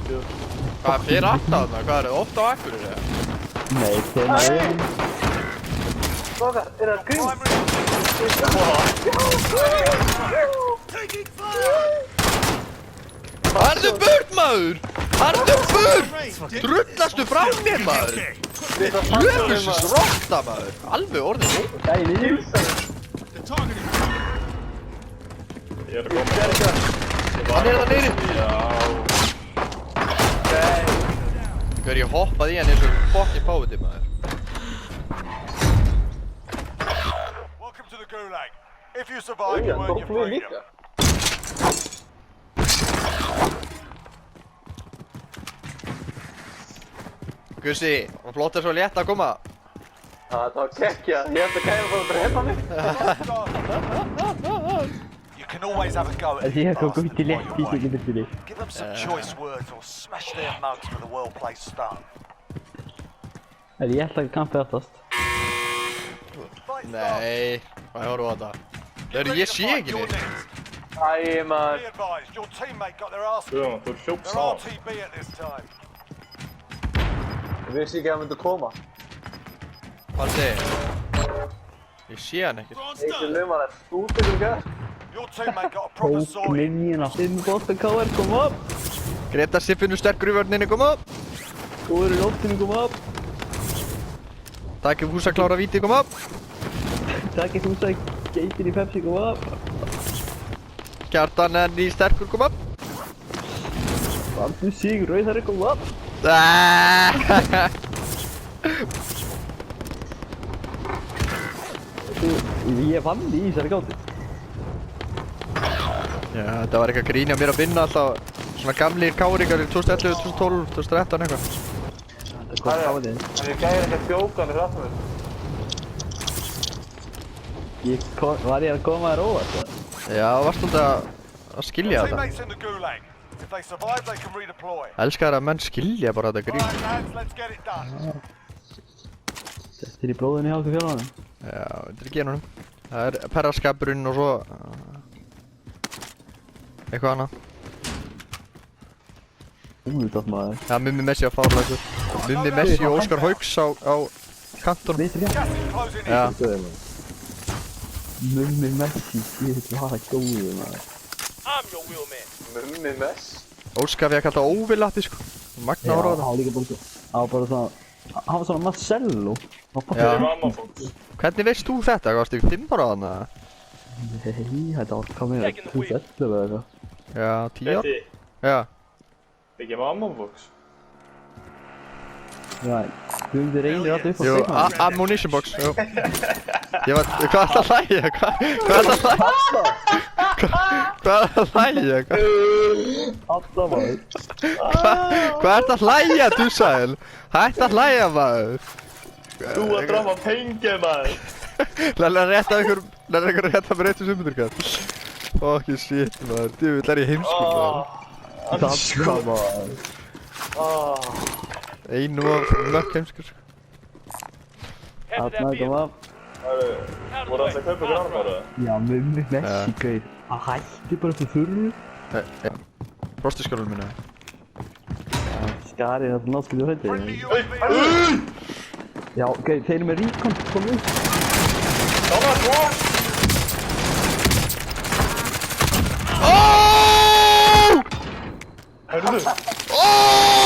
Hvað fyrir alltaf þarna? Hvað er það? Oft á Akureyri? Nei, þegar maður Strákar, það grín? Harðu burt maður! Harðu burt! Drullastu frá mér maður! Jöfnusins rotta maður! Alveg orðið góð. Gæði! Ég er að koma. Hann er það neyri! Já. Hver ég hoppaði í hann eins og fokkin fáviti maður. Welcome to the Gulag. If you survive, you earn your freedom. Gussi, og flott er svo létt að koma. Það var kekkja, ég held að kæma bara að drepa mig. You can always have a go at Því it. að koma út í létt í sig getur því. Give them some choice words or smash their mugs with a well-placed stun. Ég ætla að kampa aftast. Nei, hvað horfum við á þetta? Þegar ég sé ekki neitt. Æ, maður. Be advised, your teammate got their ass Guðjón, þú hljópst They're á. RTB at this time. Ég vissi ekki að hann myndi koma. Paldi. Ég sé hann ekkert. Ekki lumar það stúpid um gæð. Your teammate got a proper Tók sword. minnjina. Þinn bóttan KR kom upp. Greta Siffinu sterkur í vörninni koma upp. Góður í loftinu kom upp. Takk húsa klára víti koma upp. Takk í húsa geitin í Pepsi kom upp. Kjartan enn í sterkur koma upp. Valdur Sigur Rauðari kom upp. Ég vann í þessari gáti. Já, þetta var eitthvað grín hjá mér að vinna alltaf svona gamlir káringar í 2011, 2012, 2013 eitthvað. Þetta kom gáðið. En ég gæði ekki að djóka hann í rafnum minn. Var ég að koma þér óvart það? Já, varst alltaf að skilja Your þetta. teammate's in the Gulag. If they survive, they can redeploy. Elskar að menn skilja bara þetta grín. Right, lads, let's get it done. Þetta er í blóðinu hjá okkur fjármannum. Já, þetta er genunum. Það er perraskapurinn og svo eitthvað annað. Úrútt maður. Já, Mummi Messi á fárlækur. Mummi Messi og Óskar Hauks á kantunum. Vinstri fjár. Gas is closing in. Já. Mummi Messi, ég veit hvað það góður maður. Mummi mess. Óskar fekk alltaf óvilati sko. Magna ára á hann var líka bara svo, hann var bara svona, hann var svona Marcello. Já. Ég er mamma fólks. Hvernig veist þú þetta? Varstu ekki 5 ára þarna? Nei, þetta var komið að 2011 eða eitthvað. Já, 10 ára? Þetta Já. er ekki mamma fólks. Já, þú myndir reynir alltaf upp á Jú, steikmann. ammunition box, jú. Ég var, hvað er það að hlæja? Hvað er það að hlæja? Hvað er það að hlæja? Alltaf maður. Hvað er það að hlæja, Dussael? Hætt að hlæja, maður. Þú að drama pengið maður. Lærlega rétta ykkur rétta með réttu sumundur, Fucking shit, maður. Djúvill er ég heimskur, maður. Alltaf maður. Einu og mörg heimskur, sko. Þarna kom að, Voru það að kaupa grann bara? já, Mummi Messi gauð. Hann hætti bara eftir þurru. Frostiskjólun minna. Skarið þetta náttúrulega Friendly hrætti. UAV. Já, gauð, þeir eru með recon, komið upp. Dáma, hvað? Oh! Hörðu, Oh!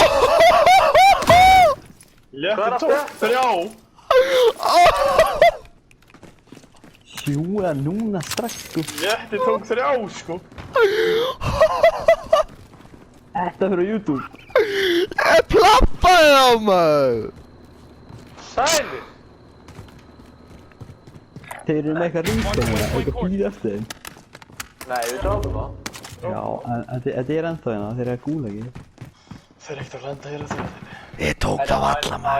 létti tók 3. Sjúa núna strax, sko. Létti tók 3, sko. Þetta fyrir á YouTube. Ég plappaði á maður! Sæli. Þeir eru með eitthvað recon, eitthvað býð eftir þeim. Nei, við dráðum það. Já, en þetta er ennþá hérna, þeir eru að gúla ekki. Þeir ekkert að lenda hér að þjóðinni. Ég tók það alla maður.